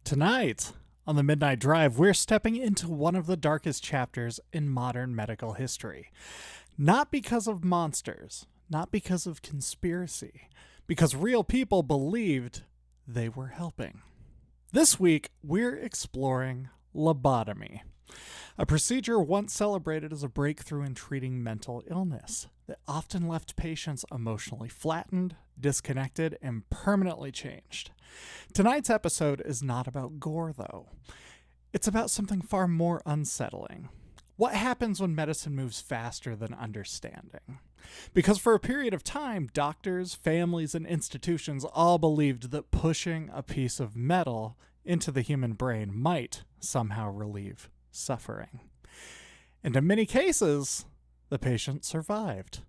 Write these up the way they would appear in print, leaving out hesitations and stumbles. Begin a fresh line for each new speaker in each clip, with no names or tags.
Tonight, on the Midnight Drive, we're stepping into one of the darkest chapters in modern medical history. Not because of monsters, not because of conspiracy, because real people believed they were helping. This week, we're exploring lobotomy, a procedure once celebrated as a breakthrough in treating mental illness that often left patients emotionally flattened, disconnected, and permanently changed. Tonight's episode is not about gore, though. It's about something far more unsettling. What happens when medicine moves faster than understanding? Because for a period of time, doctors, families, and institutions all believed that pushing a piece of metal into the human brain might somehow relieve suffering. And in many cases, the patient survived.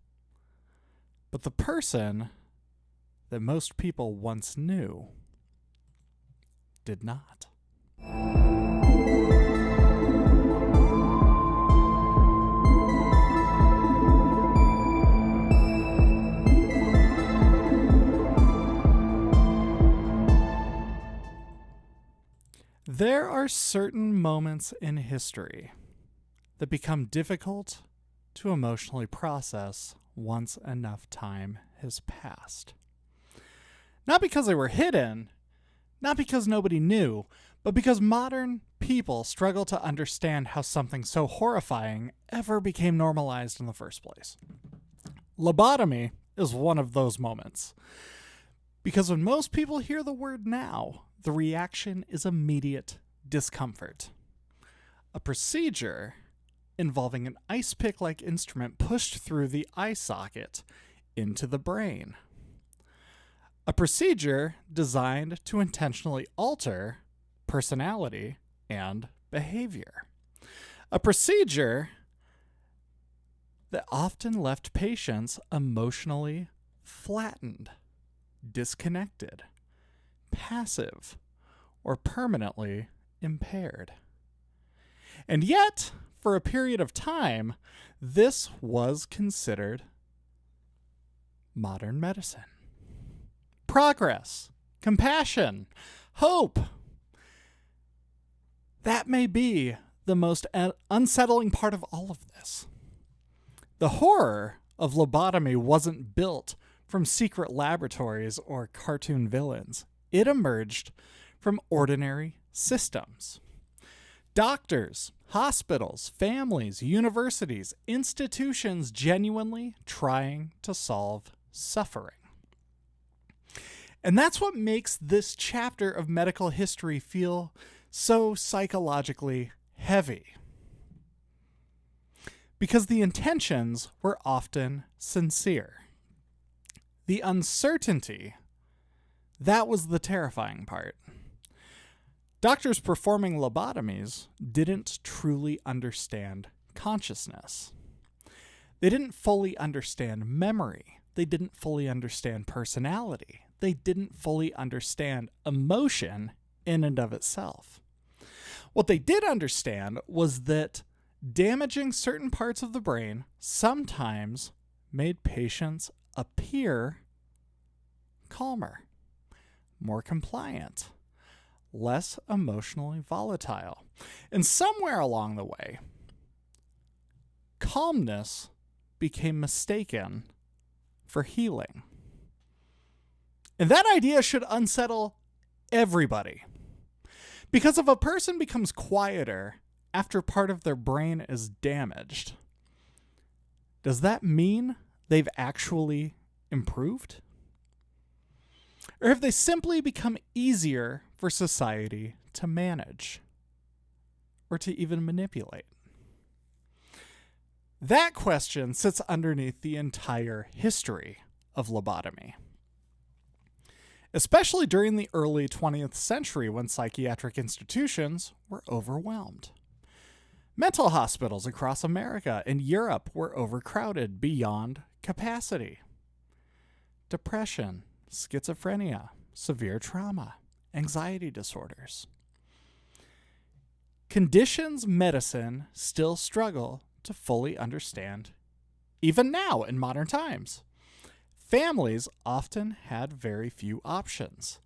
But the person that most people once knew did not. There are certain moments in history that become difficult to emotionally process once enough time has passed. Not because they were hidden, not because nobody knew, but because modern people struggle to understand how something so horrifying ever became normalized in the first place. Lobotomy is one of those moments. Because when most people hear the word now, the reaction is immediate discomfort. A procedure involving an icepick-like instrument pushed through the eye socket into the brain. A procedure designed to intentionally alter personality and behavior. A procedure that often left patients emotionally flattened, disconnected, passive, or permanently impaired. And yet, for a period of time, this was considered modern medicine. Progress, compassion, hope. That may be the most unsettling part of all of this. The horror of lobotomy wasn't built from secret laboratories or cartoon villains. It emerged from ordinary systems. Doctors, hospitals, families, universities, institutions genuinely trying to solve suffering. And that's what makes this chapter of medical history feel so psychologically heavy. Because the intentions were often sincere. The uncertainty, that was the terrifying part. Doctors performing lobotomies didn't truly understand consciousness. They didn't fully understand memory. They didn't fully understand personality. They didn't fully understand emotion in and of itself. What they did understand was that damaging certain parts of the brain sometimes made patients appear calmer, more compliant, less emotionally volatile. And somewhere along the way, calmness became mistaken for healing. And that idea should unsettle everybody. Because if a person becomes quieter after part of their brain is damaged, does that mean they've actually improved? Or have they simply become easier for society to manage or to even manipulate? That question sits underneath the entire history of lobotomy. Especially during the early 20th century when psychiatric institutions were overwhelmed. Mental hospitals across America and Europe were overcrowded beyond capacity. Depression, schizophrenia, severe trauma, anxiety disorders. Conditions medicine still struggle to fully understand, even now in modern times. Families often had very few options.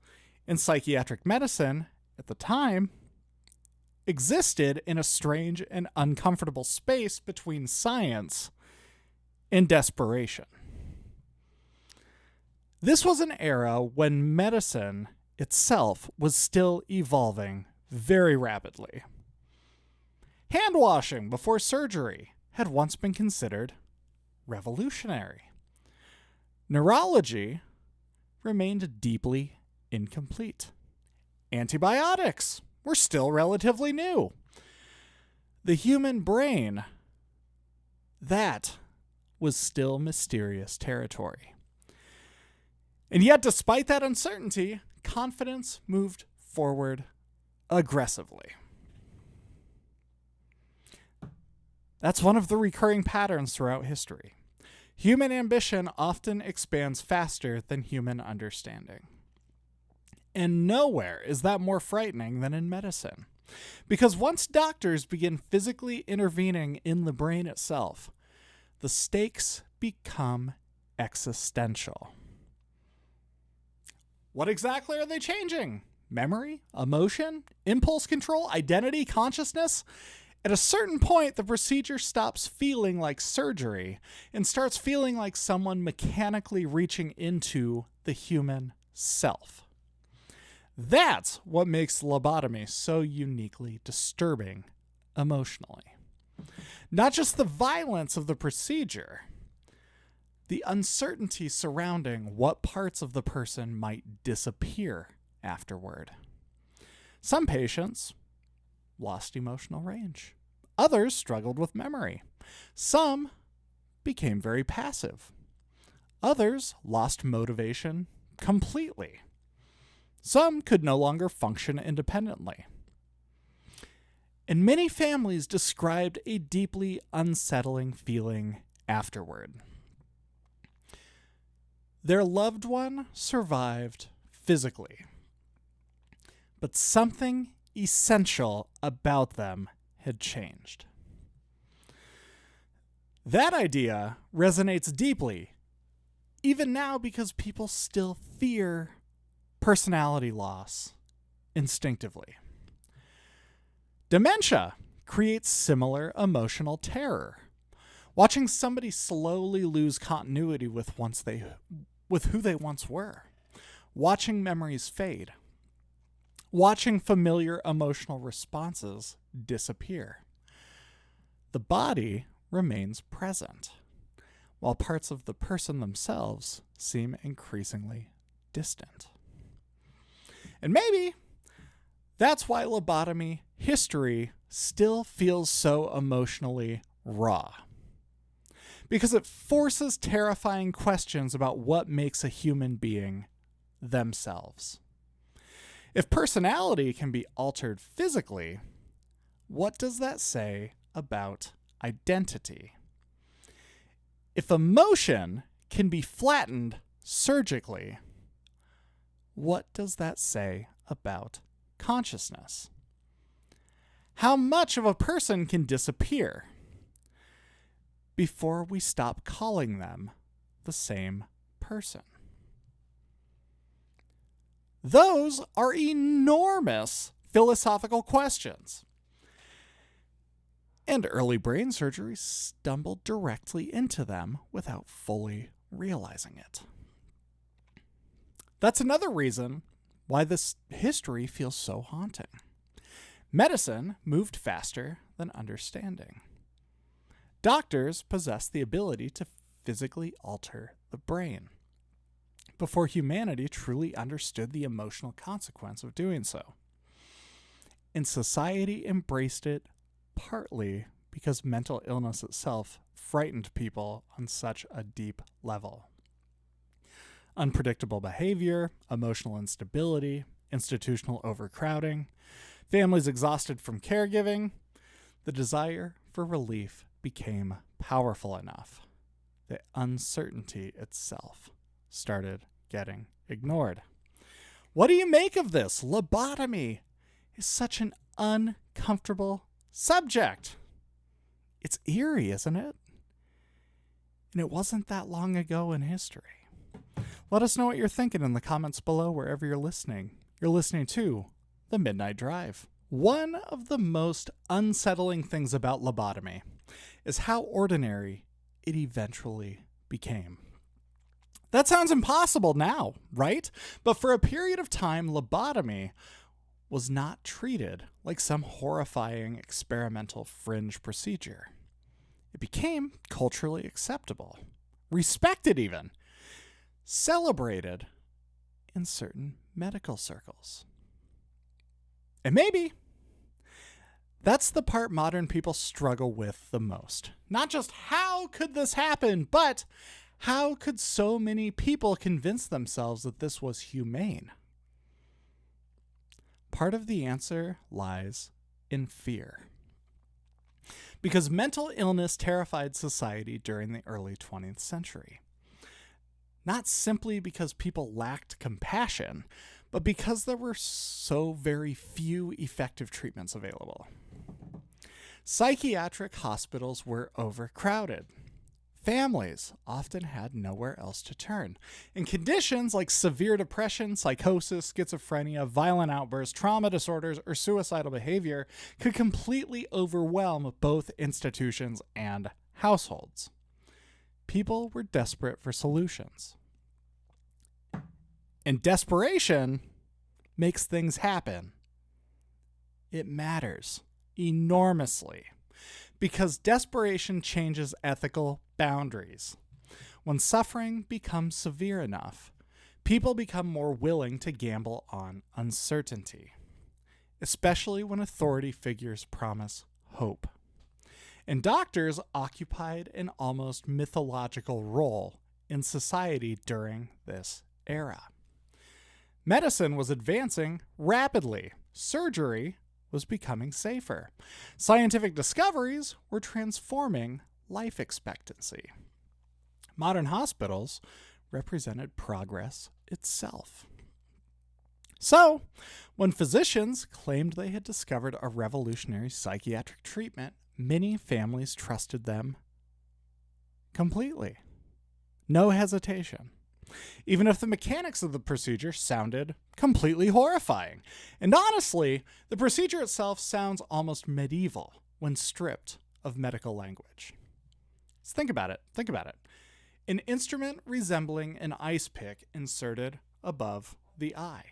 In psychiatric medicine, at the time, existed in a strange and uncomfortable space between science and desperation. This was an era when medicine itself was still evolving very rapidly. Hand washing before surgery had once been considered revolutionary. Neurology remained deeply incomplete. Antibiotics were still relatively new. The human brain, that was still mysterious territory. And yet, despite that uncertainty, confidence moved forward aggressively. That's one of the recurring patterns throughout history. Human ambition often expands faster than human understanding. And nowhere is that more frightening than in medicine. Because once doctors begin physically intervening in the brain itself, the stakes become existential. What exactly are they changing? Memory, emotion, impulse control, identity, consciousness? At a certain point, the procedure stops feeling like surgery and starts feeling like someone mechanically reaching into the human self. That's what makes lobotomy so uniquely disturbing emotionally. Not just the violence of the procedure, the uncertainty surrounding what parts of the person might disappear afterward. Some patients lost emotional range. Others struggled with memory. Some became very passive. Others lost motivation completely. Some could no longer function independently. And many families described a deeply unsettling feeling afterward. Their loved one survived physically, but something essential about them had changed. That idea resonates deeply, even now, because people still fear personality loss instinctively. Dementia creates similar emotional terror. Watching somebody slowly lose continuity with who they once were. Watching memories fade. Watching familiar emotional responses disappear. The body remains present, while parts of the person themselves seem increasingly distant. And maybe that's why lobotomy history still feels so emotionally raw. Because it forces terrifying questions about what makes a human being themselves. If personality can be altered physically, what does that say about identity? If emotion can be flattened surgically, what does that say about consciousness? How much of a person can disappear before we stop calling them the same person? Those are enormous philosophical questions. And early brain surgery stumbled directly into them without fully realizing it. That's another reason why this history feels so haunting. Medicine moved faster than understanding. Doctors possessed the ability to physically alter the brain before humanity truly understood the emotional consequence of doing so. And society embraced it partly because mental illness itself frightened people on such a deep level. Unpredictable behavior, emotional instability, institutional overcrowding, families exhausted from caregiving, the desire for relief became powerful enough that uncertainty itself started getting ignored. What do you make of this? Lobotomy is such an uncomfortable subject. It's eerie, isn't it? And it wasn't that long ago in history. Let us know what you're thinking in the comments below wherever you're listening. You're listening to the midnight drive. One of the most unsettling things about lobotomy is how ordinary it eventually became. That sounds impossible now, right? But for a period of time, lobotomy was not treated like some horrifying experimental fringe procedure. It became culturally acceptable, respected even, celebrated in certain medical circles. And maybe that's the part modern people struggle with the most. Not just how could this happen, but how could so many people convince themselves that this was humane? Part of the answer lies in fear. Because mental illness terrified society during the early 20th century. Not simply because people lacked compassion, but because there were so very few effective treatments available. Psychiatric hospitals were overcrowded. Families often had nowhere else to turn, and conditions like severe depression, psychosis, schizophrenia, violent outbursts, trauma disorders, or suicidal behavior could completely overwhelm both institutions and households. People were desperate for solutions. And desperation makes things happen. It matters enormously because desperation changes ethical boundaries. When suffering becomes severe enough, people become more willing to gamble on uncertainty, especially when authority figures promise hope. And doctors occupied an almost mythological role in society during this era. Medicine was advancing rapidly. Surgery was becoming safer. Scientific discoveries were transforming life expectancy. Modern hospitals represented progress itself. So, when physicians claimed they had discovered a revolutionary psychiatric treatment, many families trusted them completely. No hesitation. Even if the mechanics of the procedure sounded completely horrifying. And honestly, the procedure itself sounds almost medieval when stripped of medical language. Just think about it. An instrument resembling an icepick inserted above the eye,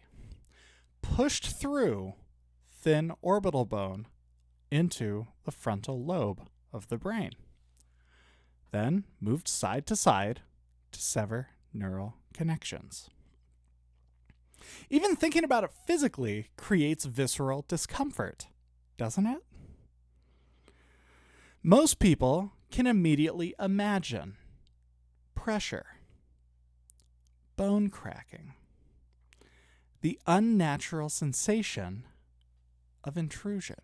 pushed through thin orbital bone into the frontal lobe of the brain, then moved side to side to sever neural connections. Even thinking about it physically creates visceral discomfort, doesn't it? Most people can immediately imagine pressure, bone cracking, the unnatural sensation of intrusion.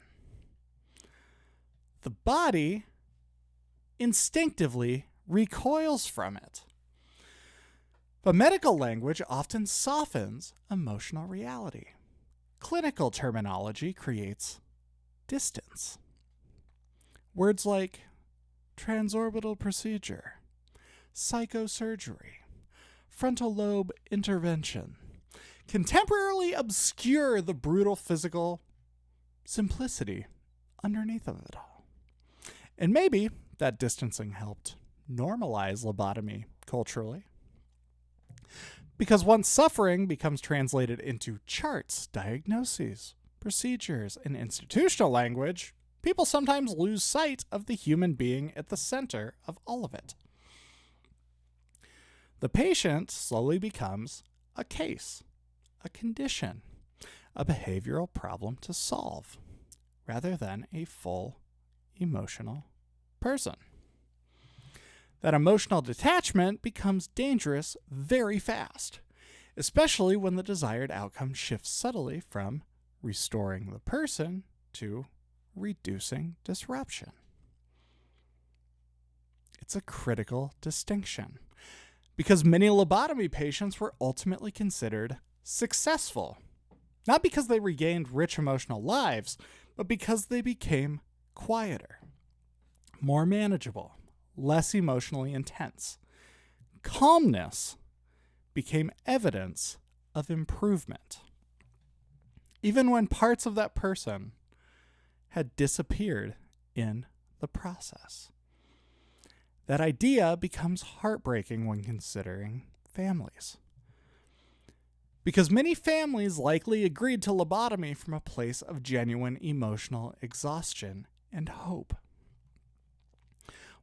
The body instinctively recoils from it. But medical language often softens emotional reality. Clinical terminology creates distance. Words like transorbital procedure, psychosurgery, frontal lobe intervention can temporarily obscure the brutal physical simplicity underneath of it all. And maybe that distancing helped normalize lobotomy culturally. Because once suffering becomes translated into charts, diagnoses, procedures, and institutional language, people sometimes lose sight of the human being at the center of all of it. The patient slowly becomes a case, a condition, a behavioral problem to solve, rather than a full emotional person. That emotional detachment becomes dangerous very fast, especially when the desired outcome shifts subtly from restoring the person to reducing disruption. It's a critical distinction because many lobotomy patients were ultimately considered successful, not because they regained rich emotional lives, but because they became quieter, more manageable, less emotionally intense. Calmness became evidence of improvement. even when parts of that person had disappeared in the process. That idea becomes heartbreaking when considering families, because many families likely agreed to lobotomy from a place of genuine emotional exhaustion and hope.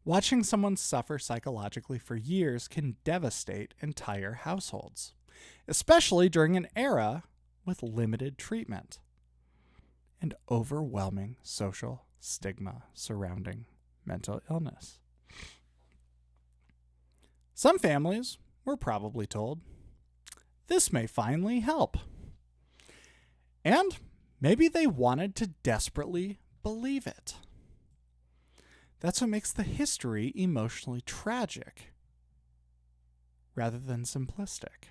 Watching someone suffer psychologically for years can devastate entire households, especially during an era with limited treatment and overwhelming social stigma surrounding mental illness. Some families were probably told, this may finally help. And maybe they wanted to desperately believe it. That's what makes the history emotionally tragic rather than simplistic.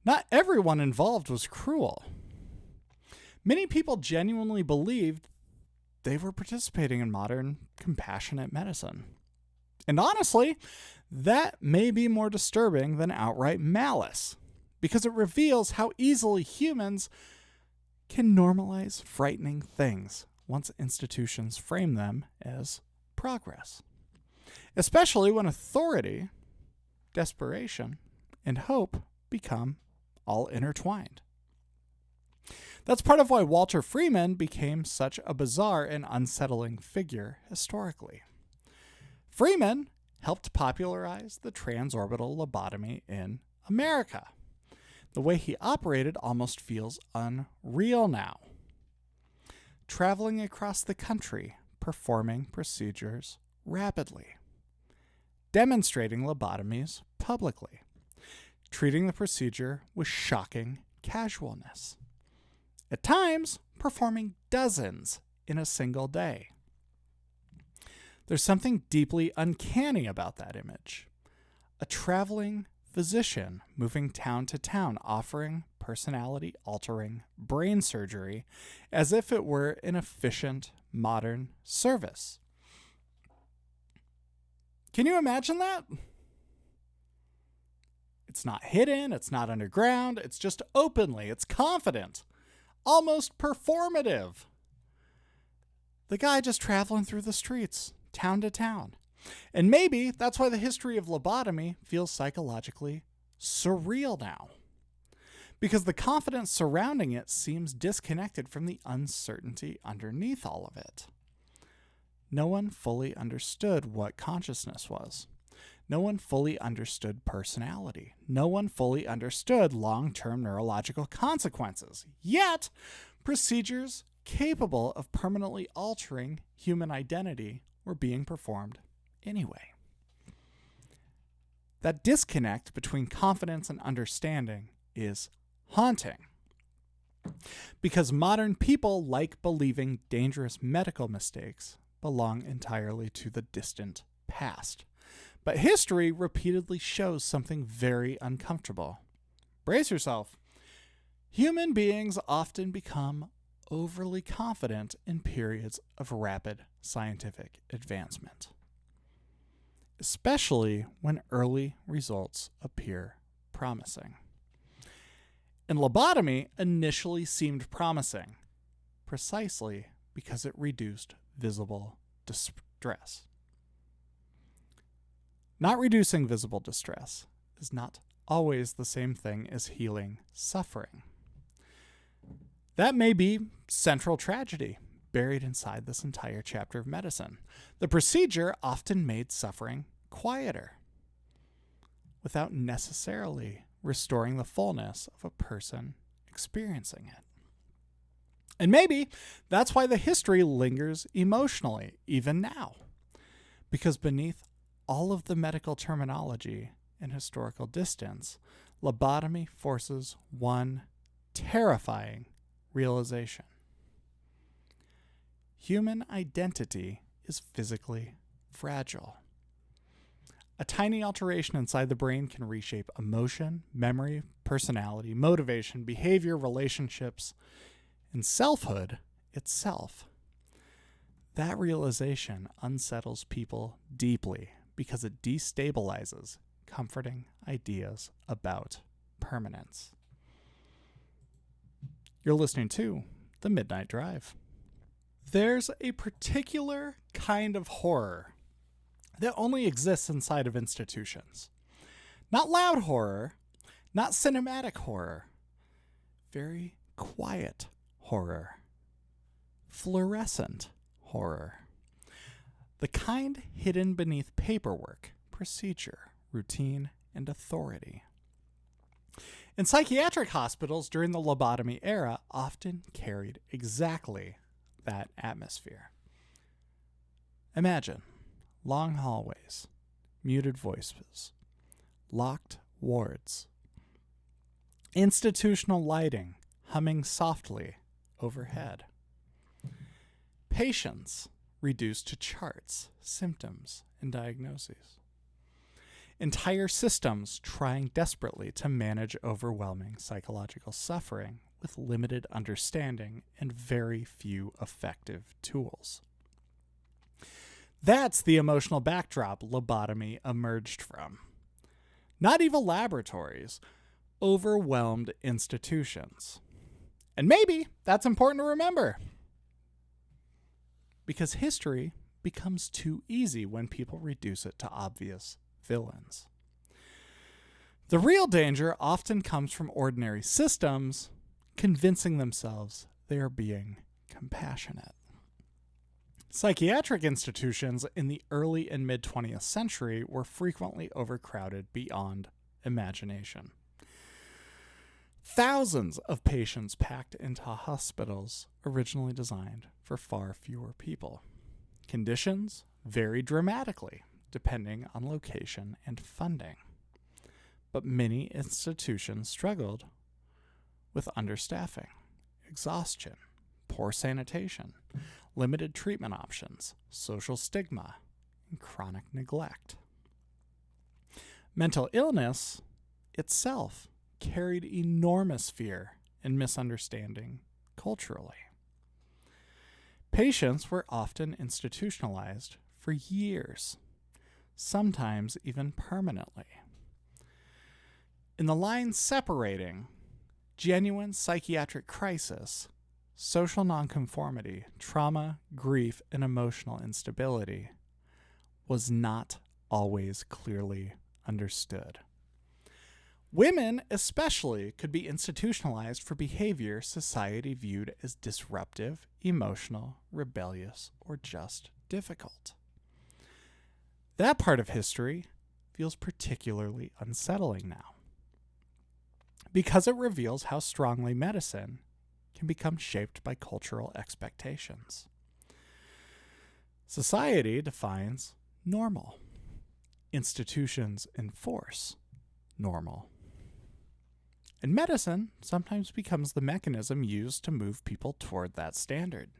Not everyone involved was cruel. Many people genuinely believed they were participating in modern, compassionate medicine. And honestly, that may be more disturbing than outright malice, because it reveals how easily humans can normalize frightening things once institutions frame them as progress, especially when authority, desperation, and hope become all intertwined. That's part of why Walter Freeman became such a bizarre and unsettling figure historically. Freeman helped popularize the transorbital lobotomy in America. The way he operated almost feels unreal now. Traveling across the country, performing procedures rapidly, demonstrating lobotomies publicly, treating the procedure with shocking casualness. At times, performing dozens in a single day. There's something deeply uncanny about that image. A traveling physician moving town to town, offering personality-altering brain surgery as if it were an efficient, modern service. Can you imagine that? It's not hidden, it's not underground, it's just openly, it's confident, almost performative. The guy just traveling through the streets, town to town. And maybe that's why the history of lobotomy feels psychologically surreal now, because the confidence surrounding it seems disconnected from the uncertainty underneath all of it. No one fully understood what consciousness was. No one fully understood personality. No one fully understood long-term neurological consequences. Yet, procedures capable of permanently altering human identity were being performed anyway. That disconnect between confidence and understanding is haunting, because modern people like believing dangerous medical mistakes belong entirely to the distant past. But history repeatedly shows something very uncomfortable. Brace yourself. Human beings often become overly confident in periods of rapid scientific advancement, especially when early results appear promising. And lobotomy initially seemed promising, precisely because it reduced visible distress. Not reducing visible distress is not always the same thing as healing suffering. That may be central tragedy buried inside this entire chapter of medicine. The procedure often made suffering quieter, without necessarily restoring the fullness of a person experiencing it. And maybe that's why the history lingers emotionally, even now. Because beneath all of the medical terminology and historical distance, lobotomy forces one terrifying realization. Human identity is physically fragile. A tiny alteration inside the brain can reshape emotion, memory, personality, motivation, behavior, relationships, and selfhood itself. That realization unsettles people deeply because it destabilizes comforting ideas about permanence. You're listening to The Midnight Drive. There's a particular kind of horror that only exists inside of institutions. Not loud horror, not cinematic horror, very quiet horror, fluorescent horror. The kind hidden beneath paperwork, procedure, routine, and authority. In psychiatric hospitals during the lobotomy era often carried exactly that atmosphere. Imagine long hallways, muted voices, locked wards, institutional lighting humming softly overhead, patients reduced to charts, symptoms, and diagnoses. Entire systems trying desperately to manage overwhelming psychological suffering with limited understanding and very few effective tools. That's the emotional backdrop lobotomy emerged from. Not evil laboratories, overwhelmed institutions. And maybe that's important to remember, because history becomes too easy when people reduce it to obvious villains. The real danger often comes from ordinary systems convincing themselves they are being compassionate. Psychiatric institutions in the early and mid-20th century were frequently overcrowded beyond imagination. Thousands of patients packed into hospitals originally designed for far fewer people. Conditions vary dramatically depending on location and funding. But many institutions struggled with understaffing, exhaustion, poor sanitation, limited treatment options, social stigma, and chronic neglect. Mental illness itself carried enormous fear and misunderstanding culturally. Patients were often institutionalized for years, sometimes even permanently. In the line separating genuine psychiatric crisis, social nonconformity, trauma, grief, and emotional instability was not always clearly understood. Women especially could be institutionalized for behavior society viewed as disruptive, emotional, rebellious, or just difficult. That part of history feels particularly unsettling now, because it reveals how strongly medicine can become shaped by cultural expectations. Society defines normal. Institutions enforce normal. And medicine sometimes becomes the mechanism used to move people toward that standard.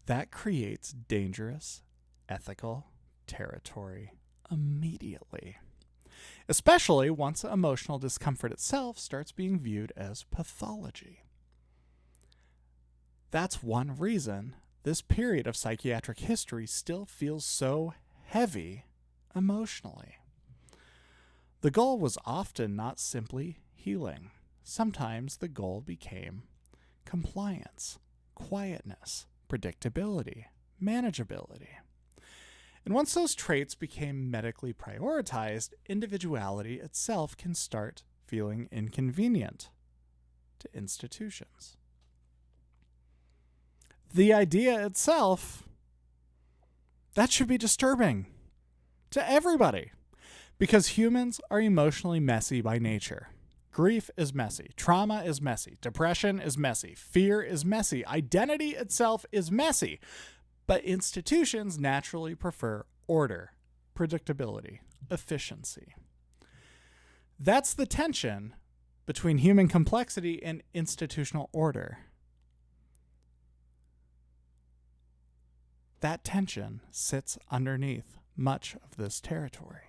That creates dangerous, ethical territory immediately, especially once emotional discomfort itself starts being viewed as pathology. That's one reason this period of psychiatric history still feels so heavy emotionally. The goal was often not simply healing. Sometimes the goal became compliance, quietness, predictability, manageability. And once those traits became medically prioritized, individuality itself can start feeling inconvenient to institutions. The idea itself, that should be disturbing to everybody, because humans are emotionally messy by nature. Grief is messy. Trauma is messy. Depression is messy. Fear is messy. Identity itself is messy. But institutions naturally prefer order, predictability, efficiency. That's the tension between human complexity and institutional order. That tension sits underneath much of this territory.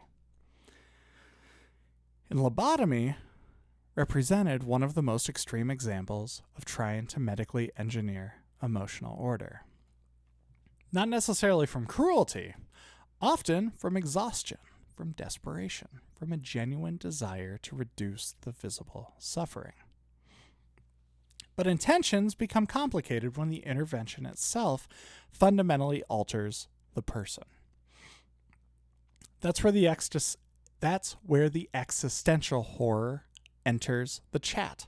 And lobotomy represented one of the most extreme examples of trying to medically engineer emotional order. Not necessarily from cruelty, often from exhaustion, from desperation, from a genuine desire to reduce the visible suffering. But intentions become complicated when the intervention itself fundamentally alters the person. That's where the existential horror enters the chat.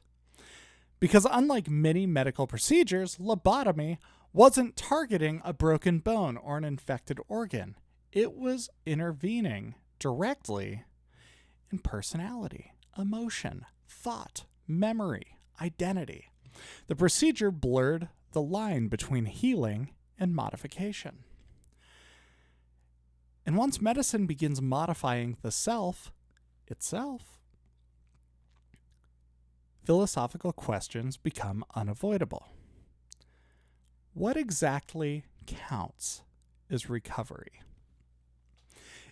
Because unlike many medical procedures, lobotomy wasn't targeting a broken bone or an infected organ. It was intervening directly in personality, emotion, thought, memory, identity. The procedure blurred the line between healing and modification. And once medicine begins modifying the self itself, philosophical questions become unavoidable. What exactly counts as recovery?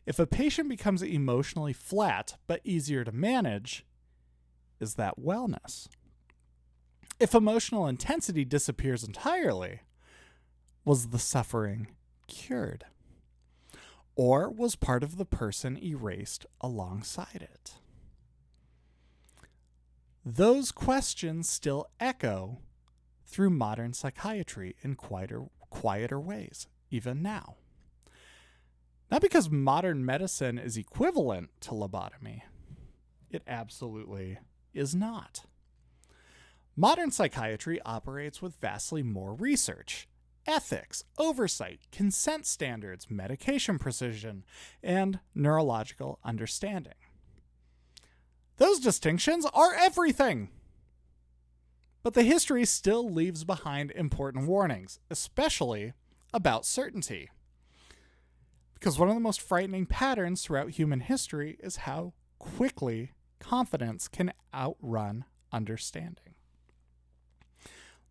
If a patient becomes emotionally flat but easier to manage, is that wellness? If emotional intensity disappears entirely, was the suffering cured? Or was part of the person erased alongside it? Those questions still echo through modern psychiatry in quieter ways, even now. Not because modern medicine is equivalent to lobotomy. It absolutely is not. Modern psychiatry operates with vastly more research, ethics, oversight, consent standards, medication precision, and neurological understanding. Those distinctions are everything. But the history still leaves behind important warnings, especially about certainty. Because one of the most frightening patterns throughout human history is how quickly confidence can outrun understanding.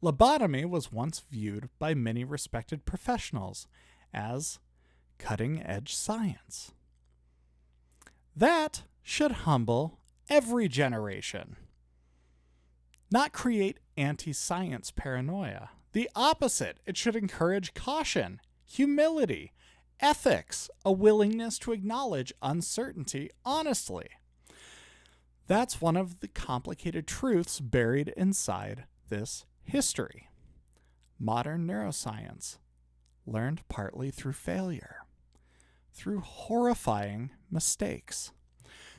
Lobotomy was once viewed by many respected professionals as cutting-edge science. That should humble every generation, not create anti-science paranoia. The opposite, it should encourage caution, humility, ethics, a willingness to acknowledge uncertainty honestly. That's one of the complicated truths buried inside this history. Modern neuroscience, learned partly through failure, through horrifying mistakes,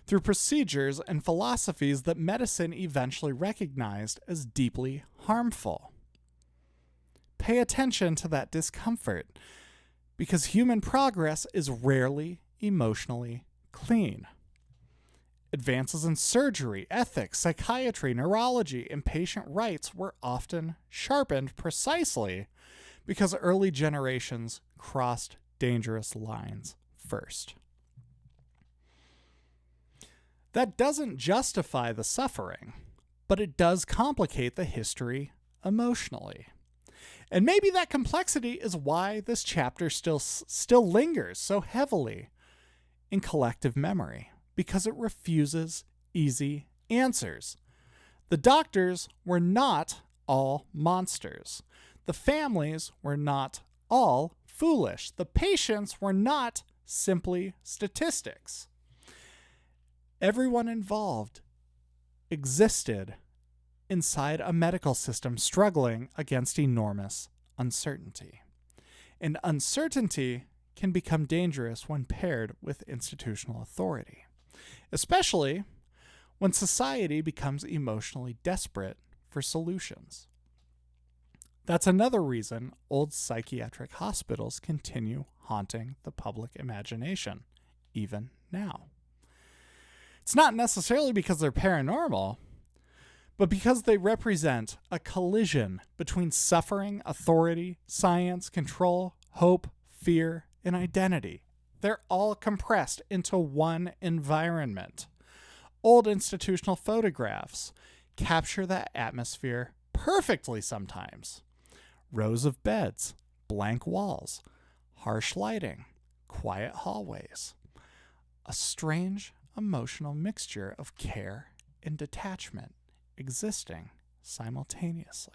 through procedures and philosophies that medicine eventually recognized as deeply harmful. Pay attention to that discomfort, because human progress is rarely emotionally clean. Advances in surgery, ethics, psychiatry, neurology, and patient rights were often sharpened precisely because early generations crossed dangerous lines first. That doesn't justify the suffering, but it does complicate the history emotionally. And maybe that complexity is why this chapter still lingers so heavily in collective memory, because it refuses easy answers. The doctors were not all monsters. The families were not all foolish. The patients were not simply statistics. Everyone involved existed inside a medical system struggling against enormous uncertainty. And uncertainty can become dangerous when paired with institutional authority, especially when society becomes emotionally desperate for solutions. That's another reason old psychiatric hospitals continue haunting the public imagination, even now. It's not necessarily because they're paranormal, but because they represent a collision between suffering, authority, science, control, hope, fear, and identity. They're all compressed into one environment. Old institutional photographs capture that atmosphere perfectly sometimes. Rows of beds, blank walls, harsh lighting, quiet hallways. A strange emotional mixture of care and detachment existing simultaneously.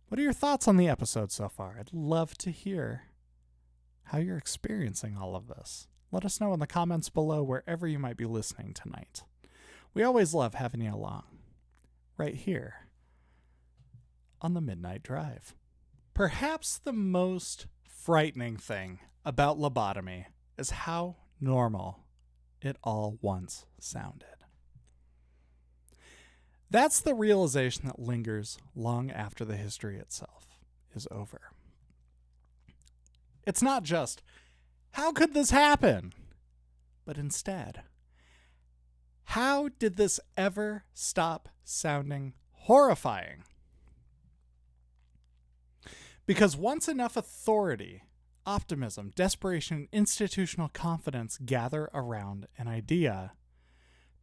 What are your thoughts on the episode so far? I'd love to hear how you're experiencing all of this. Let us know in the comments below wherever you might be listening tonight. We always love having you along. right here on the Midnight Drive. Perhaps the most frightening thing about lobotomy is how normal it all once sounded. That's the realization that lingers long after the history itself is over. It's not just, how could this happen? But instead, how did this ever stop sounding horrifying? Because once enough authority, optimism, desperation, institutional confidence gather around an idea,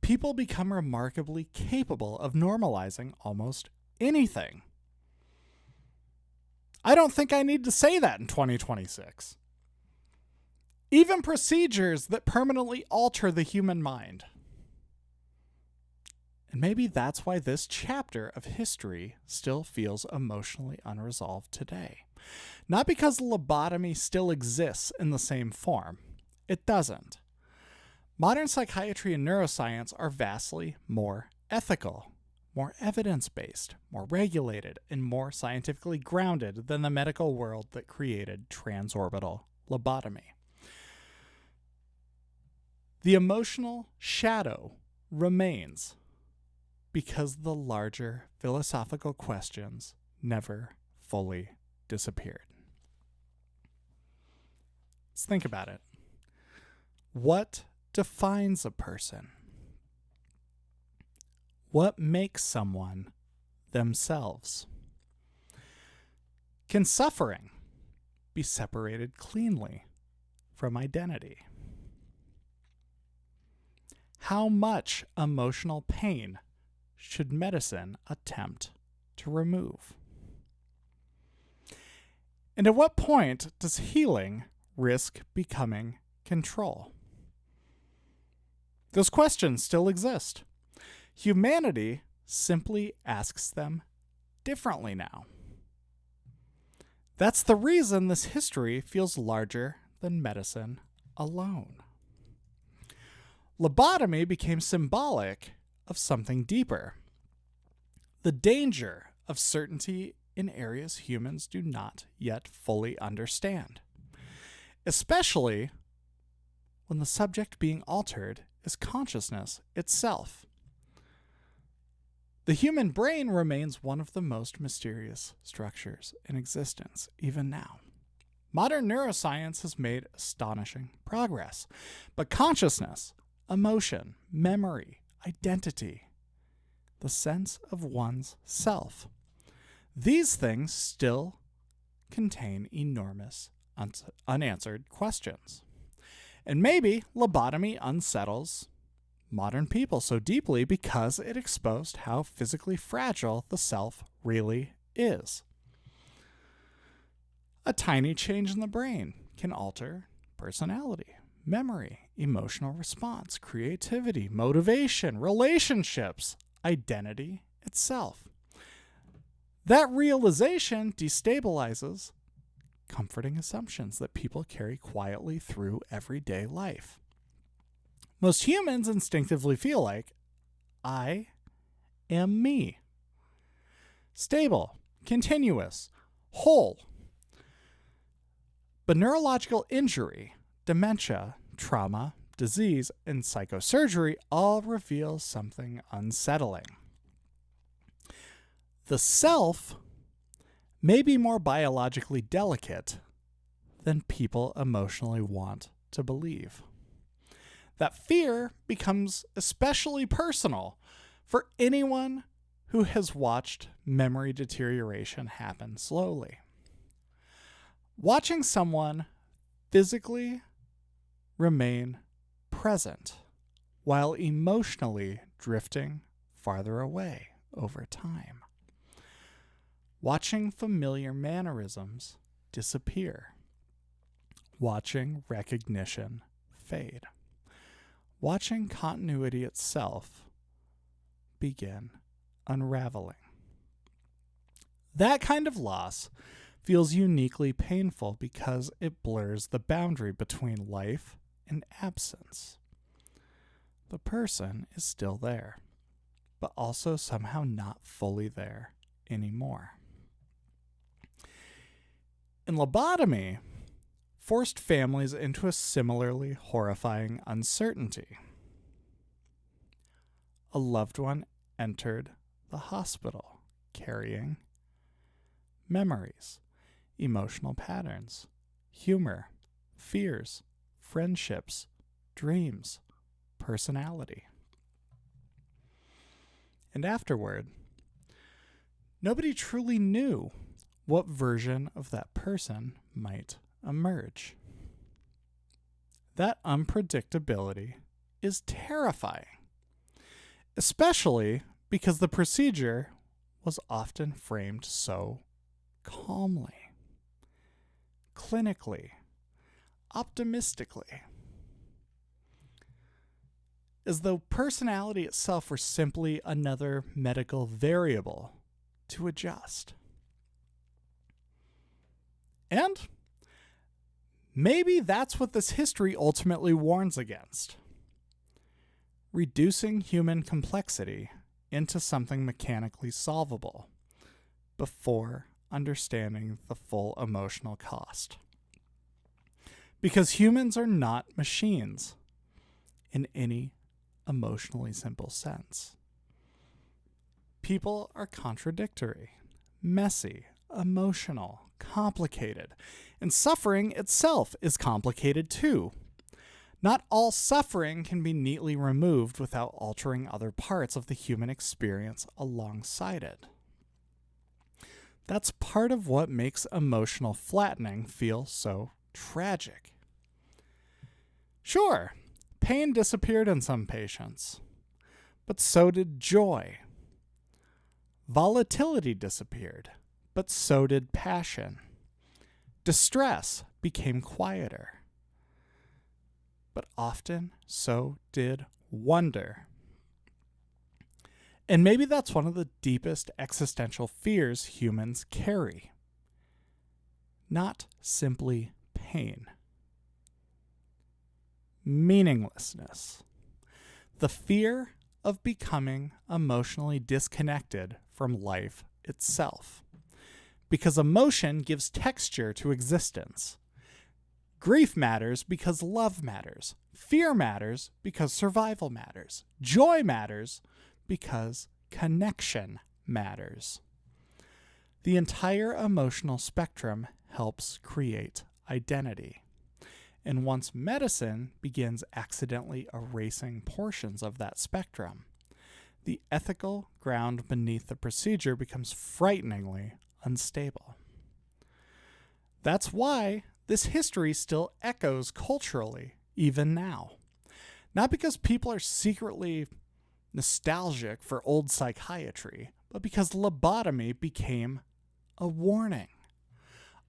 people become remarkably capable of normalizing almost anything. I don't think I need to say that in 2026. Even procedures that permanently alter the human mind. And maybe that's why this chapter of history still feels emotionally unresolved today. Not because lobotomy still exists in the same form. It doesn't. Modern psychiatry and neuroscience are vastly more ethical, more evidence-based, more regulated, and more scientifically grounded than the medical world that created transorbital lobotomy. The emotional shadow remains because the larger philosophical questions never fully disappeared. Let's think about it. What defines a person? What makes someone themselves? Can suffering be separated cleanly from identity? How much emotional pain should medicine attempt to remove? And at what point does healing risk becoming control? Those questions still exist. Humanity simply asks them differently now. That's the reason this history feels larger than medicine alone. Lobotomy became symbolic of something deeper. The danger of certainty in areas humans do not yet fully understand, especially when the subject being altered is consciousness itself. The human brain remains one of the most mysterious structures in existence, even now. Modern neuroscience has made astonishing progress, but consciousness, emotion, memory, identity, the sense of one's self, these things still contain enormous unanswered questions. And maybe lobotomy unsettles modern people so deeply because it exposed how physically fragile the self really is. A tiny change in the brain can alter personality, memory, emotional response, creativity, motivation, relationships, identity itself. That realization destabilizes comforting assumptions that people carry quietly through everyday life. Most humans instinctively feel like, I am me. Stable, continuous, whole. But neurological injury, dementia, trauma, disease, and psychosurgery all reveal something unsettling. The self may be more biologically delicate than people emotionally want to believe. That fear becomes especially personal for anyone who has watched memory deterioration happen slowly. Watching someone physically remain present while emotionally drifting farther away over time. Watching familiar mannerisms disappear. Watching recognition fade. Watching continuity itself begin unraveling. That kind of loss feels uniquely painful because it blurs the boundary between life and absence. The person is still there, but also somehow not fully there anymore. In lobotomy, forced families into a similarly horrifying uncertainty. A loved one entered the hospital carrying memories, emotional patterns, humor, fears, friendships, dreams, personality. And afterward, nobody truly knew what version of that person might emerge. That unpredictability is terrifying, especially because the procedure was often framed so calmly, clinically, optimistically, as though personality itself were simply another medical variable to adjust. And maybe that's what this history ultimately warns against. Reducing human complexity into something mechanically solvable before understanding the full emotional cost. Because humans are not machines in any emotionally simple sense. People are contradictory, messy, emotional, complicated, and suffering itself is complicated too. Not all suffering can be neatly removed without altering other parts of the human experience alongside it. That's part of what makes emotional flattening feel so tragic. Sure, pain disappeared in some patients, but so did joy. Volatility disappeared, but so did passion. Distress became quieter, but often so did wonder. And maybe that's one of the deepest existential fears humans carry. Not simply pain. Meaninglessness. The fear of becoming emotionally disconnected from life itself. Because emotion gives texture to existence. Grief matters because love matters. Fear matters because survival matters. Joy matters because connection matters. The entire emotional spectrum helps create identity. And once medicine begins accidentally erasing portions of that spectrum, the ethical ground beneath the procedure becomes frighteningly unstable. That's why this history still echoes culturally, even now. Not because people are secretly nostalgic for old psychiatry, but because lobotomy became a warning.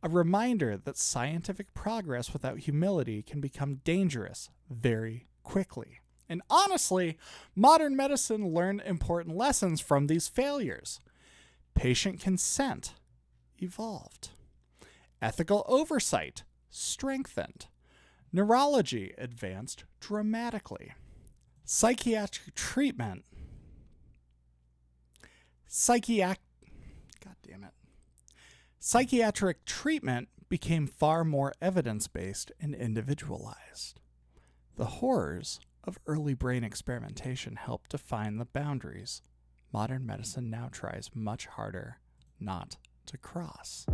A reminder that scientific progress without humility can become dangerous very quickly. And honestly, modern medicine learned important lessons from these failures. Patient consent evolved. Ethical oversight strengthened. Neurology advanced dramatically. Psychiatric treatment. Psychiatric treatment became far more evidence-based and individualized. The horrors of early brain experimentation helped define the boundaries modern medicine now tries much harder not to cross.